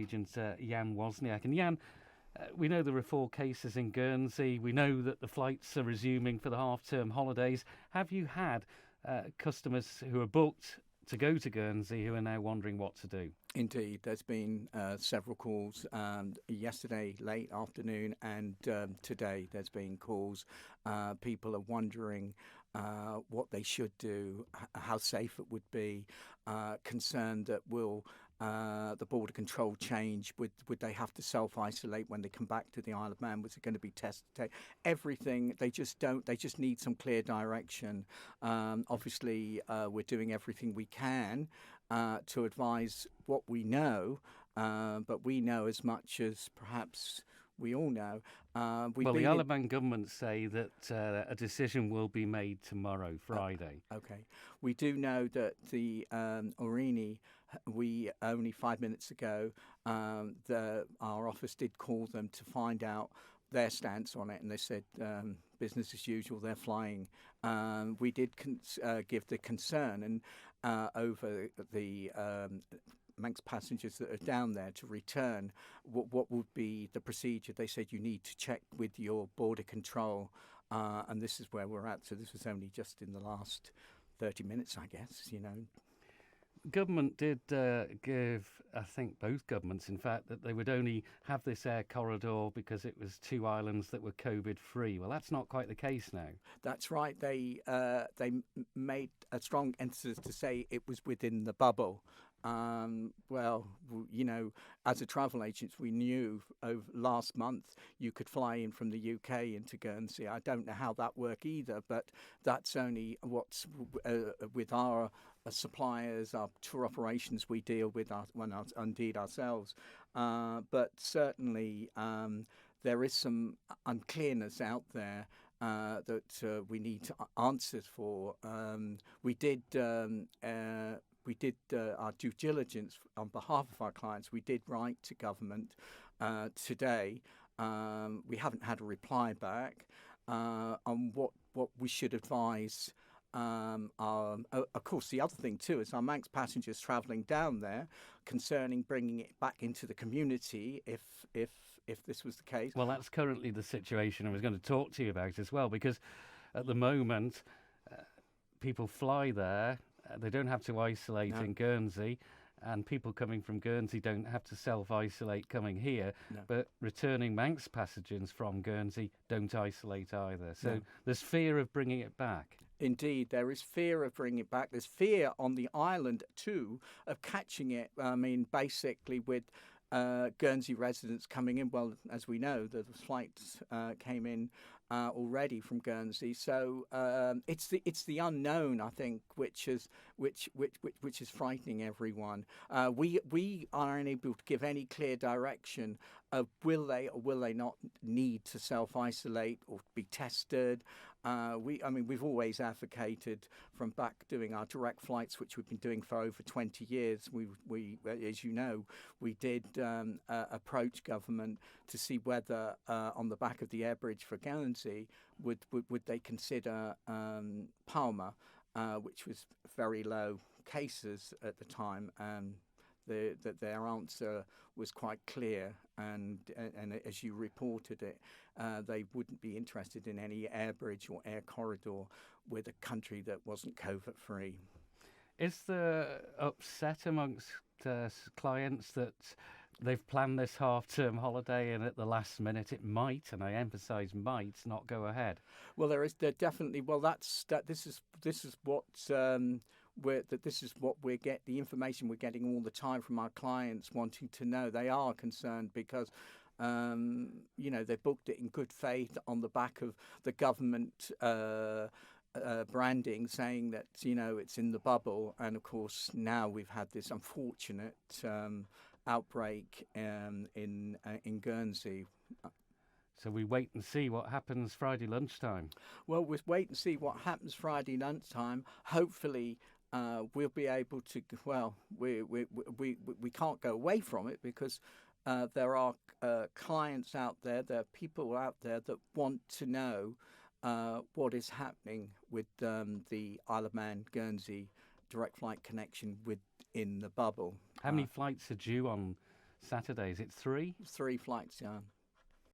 agent Jan Wozniak. And Jan, we know there are 4 cases in Guernsey. We know that the flights are resuming for the half-term holidays. Have you had customers who are booked to go to Guernsey who are now wondering what to do? Indeed, there's been several calls yesterday late afternoon, and today there's been calls. People are wondering what they should do, how safe it would be, concerned that will the border control change? Would they have to self-isolate when they come back to the Isle of Man? Was it going to be tested? Everything. They just need some clear direction. Obviously, we're doing everything we can to advise what we know, but we know as much as perhaps we all know. The Isle of Man government say that a decision will be made tomorrow, Friday. Okay. We do know that the Aurigny, we only 5 minutes ago, our office did call them to find out their stance on it, and they said business as usual, they're flying. We did give the concern and over the Manx passengers that are down there to return, what would be the procedure? They said you need to check with your border control, and this is where we're at. So this was only just in the last 30 minutes, I guess, Government did give, I think both governments, in fact, that they would only have this air corridor because it was 2 islands that were COVID-free. Well, that's not quite the case now. That's right. They made a strong emphasis to say it was within the bubble. As a travel agent, we knew over last month you could fly in from the UK into Guernsey. I don't know how that worked either, but that's only what's with our suppliers, our tour operations we deal with, indeed ourselves. But certainly there is some unclearness out there that we need answers for. We did our due diligence on behalf of our clients. We did write to government today. We haven't had a reply back on what we should advise. Of course, the other thing too is our Manx passengers travelling down there, concerning bringing it back into the community if this was the case. Well, that's currently the situation I was going to talk to you about as well, because at the moment people fly there. They don't have to isolate in Guernsey, and people coming from Guernsey don't have to self-isolate coming here. No. But returning Manx passengers from Guernsey don't isolate either. So there's fear of bringing it back. Indeed, there is fear of bringing it back. There's fear on the island, too, of catching it. I mean, basically with Guernsey residents coming in. Well, as we know, the flights came in already from Guernsey. So it's the unknown, I think, which is frightening everyone. We are unable to give any clear direction of will they or will they not need to self-isolate or be tested. We've always advocated from back doing our direct flights, which we've been doing for over 20 years. We as you know, we did approach government to see whether on the back of the air bridge for Guernsey would they consider Palma, which was very low cases at the time. That their answer was quite clear, and as you reported it, they wouldn't be interested in any air bridge or air corridor with a country that wasn't COVID-free. Is there upset amongst clients that they've planned this half-term holiday and at the last minute it might, and I emphasise might, not go ahead? Well, there definitely. Well, this is what. This is what the information we're getting all the time from our clients wanting to know. They are concerned because they booked it in good faith on the back of the government branding saying that it's in the bubble, and of course now we've had this unfortunate outbreak in Guernsey. So we wait and see what happens Friday lunchtime. Well, we'll wait and see what happens Friday lunchtime. Hopefully, we'll be able to. Well, we can't go away from it because there are clients out there, there are people out there that want to know what is happening with the Isle of Man Guernsey direct flight connection within the bubble. How many flights are due on Saturdays. It's 3? 3 flights, yeah.